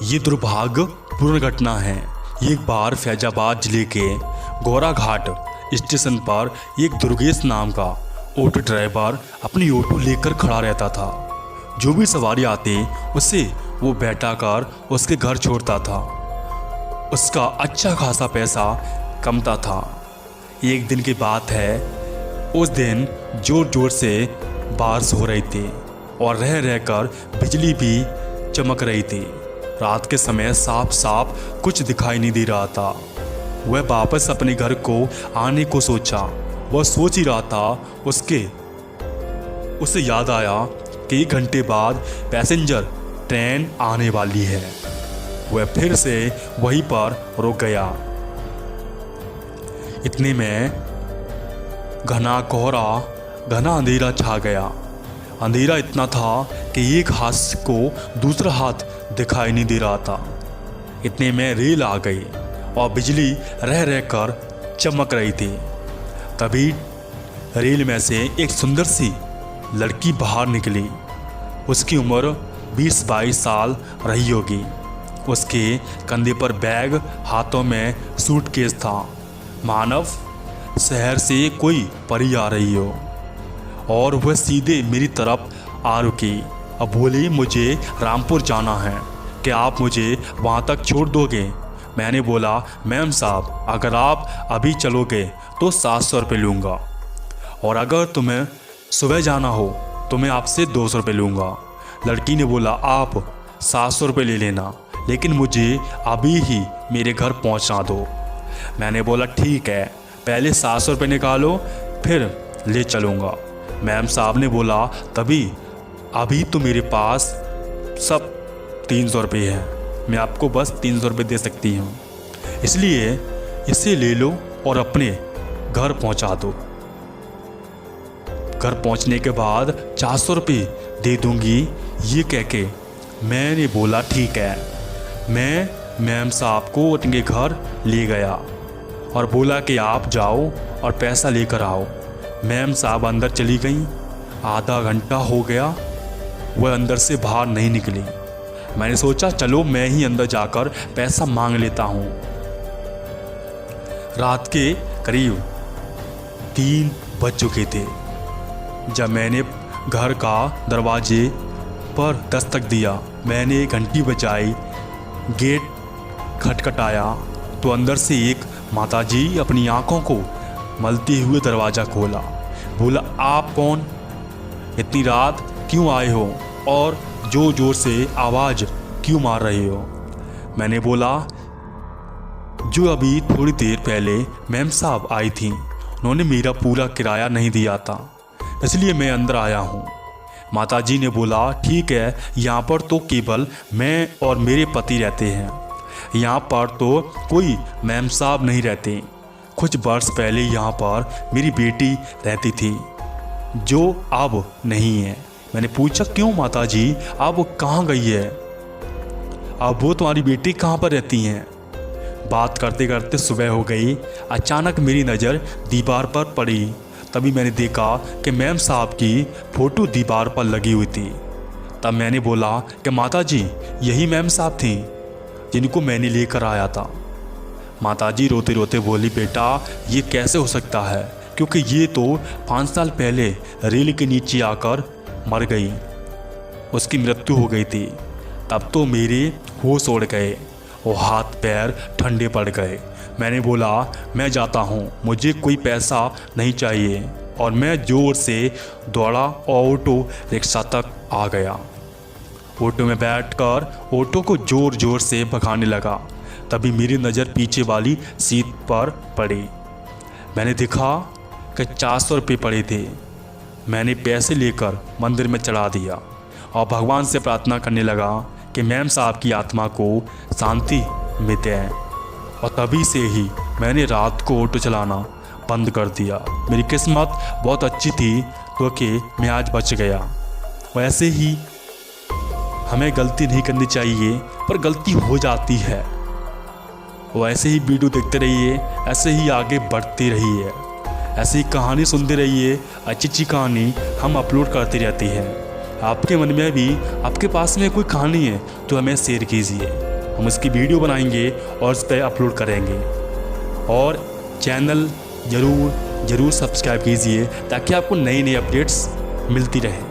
ये दुर्भाग्यपूर्ण घटना है। एक बार फैजाबाद जिले के गौरा घाट स्टेशन पर एक दुर्गेश नाम का ऑटो ड्राइवर अपनी ऑटो लेकर खड़ा रहता था। जो भी सवारी आते उसे वो बैठा कर उसके घर छोड़ता था। उसका अच्छा खासा पैसा कमता था। एक दिन की बात है, उस दिन जोर जोर से बारिश हो रही थी और रह रहकर बिजली भी चमक रही थी। रात के समय साफ साफ कुछ दिखाई नहीं दे रहा था। वह वापस अपने घर को आने को सोचा। वह सोच ही रहा था, उसे याद आया कि 1 घंटे बाद पैसेंजर ट्रेन आने वाली है। वह फिर से वहीं पर रुक गया। इतने में घना कोहरा, घना अंधेरा छा गया। अंधेरा इतना था कि एक हाथ को दूसरा हाथ दिखाई नहीं दे रहा था। इतने में रेल आ गई और बिजली रह रहकर चमक रही थी। तभी रेल में से एक सुंदर सी लड़की बाहर निकली। उसकी उम्र 20-22 साल रही होगी। उसके कंधे पर बैग, हाथों में सूटकेस था। मानव शहर से कोई परी आ रही हो। और वह सीधे मेरी तरफ आ रुकी। अब बोली, मुझे रामपुर जाना है, क्या आप मुझे वहाँ तक छोड़ दोगे? मैंने बोला, मैम साहब, अगर आप अभी चलोगे तो 700 रुपये लूँगा, और अगर तुम्हें सुबह जाना हो तो मैं आपसे 200 रुपये लूँगा। लड़की ने बोला, आप 700 रुपये ले लेना, लेकिन मुझे अभी ही मेरे घर पहुँचा दो। मैंने बोला, ठीक है, पहले 700 रुपये निकालो, फिर ले चलूँगा। मैम साहब ने बोला, अभी तो मेरे पास सब 300 रुपये है, मैं आपको बस 300 रुपये दे सकती हूँ, इसलिए इसे ले लो और अपने घर पहुँचा दो। घर पहुँचने के बाद 400 रुपये दे दूँगी, ये कह के मैंने बोला, ठीक है। मैं मैम साहब को उनके घर ले गया और बोला कि आप जाओ और पैसा लेकर आओ। मैम साहब अंदर चली गई। आधा घंटा हो गया, वह अंदर से बाहर नहीं निकली। मैंने सोचा, चलो मैं ही अंदर जाकर पैसा मांग लेता हूँ। रात के करीब 3 बज चुके थे जब मैंने घर का दरवाजे पर दस्तक दिया। मैंने घंटी बजाई, गेट खटखटाया तो अंदर से एक माताजी अपनी आंखों को मलते हुए दरवाज़ा खोला। बोला, आप कौन? इतनी रात क्यों आए हो और जोर जोर से आवाज़ क्यों मार रहे हो? मैंने बोला, जो अभी थोड़ी देर पहले मैम साहब आई थी, उन्होंने मेरा पूरा किराया नहीं दिया था, इसलिए मैं अंदर आया हूँ। माताजी ने बोला, ठीक है, यहाँ पर तो केवल मैं और मेरे पति रहते हैं, यहाँ पर तो कोई मैम साहब नहीं रहते। कुछ वर्ष पहले यहाँ पर मेरी बेटी रहती थी, जो अब नहीं है। मैंने पूछा, क्यों माताजी, अब वो कहाँ गई है? अब वो तुम्हारी बेटी कहाँ पर रहती हैं? बात करते करते सुबह हो गई। अचानक मेरी नज़र दीवार पर पड़ी। तभी मैंने देखा कि मैम साहब की फ़ोटो दीवार पर लगी हुई थी। तब मैंने बोला कि माताजी, यही मैम साहब थी जिनको मैंने लेकर आया था। माताजी रोते रोते बोली, बेटा, ये कैसे हो सकता है, क्योंकि ये तो 5 साल पहले रेल के नीचे आकर मर गई, उसकी मृत्यु हो गई थी। तब तो मेरे होश उड़ गए और हाथ पैर ठंडे पड़ गए। मैंने बोला, मैं जाता हूँ, मुझे कोई पैसा नहीं चाहिए, और मैं ज़ोर से दौड़ा और ऑटो रिक्शा तक आ गया। ऑटो में बैठकर ऑटो को ज़ोर ज़ोर से भगाने लगा। तभी मेरी नज़र पीछे वाली सीट पर पड़ी। मैंने देखा कि 400 रुपये पड़े थे। मैंने पैसे लेकर मंदिर में चढ़ा दिया और भगवान से प्रार्थना करने लगा कि मैम साहब की आत्मा को शांति मिले। और तभी से ही मैंने रात को ऑटो चलाना बंद कर दिया। मेरी किस्मत बहुत अच्छी थी क्योंकि मैं आज बच गया। वैसे ही हमें गलती नहीं करनी चाहिए, पर गलती हो जाती है। वैसे ही वीडियो देखते रहिए, ऐसे ही आगे बढ़ते रहिए, ऐसी ही कहानी सुनते रहिए। अच्छी अच्छी कहानी हम अपलोड करते रहती हैं। आपके मन में भी, आपके पास में कोई कहानी है तो हमें शेयर कीजिए। हम उसकी वीडियो बनाएंगे और उस पर अपलोड करेंगे। और चैनल ज़रूर सब्सक्राइब कीजिए ताकि आपको नई नई अपडेट्स मिलती रहे।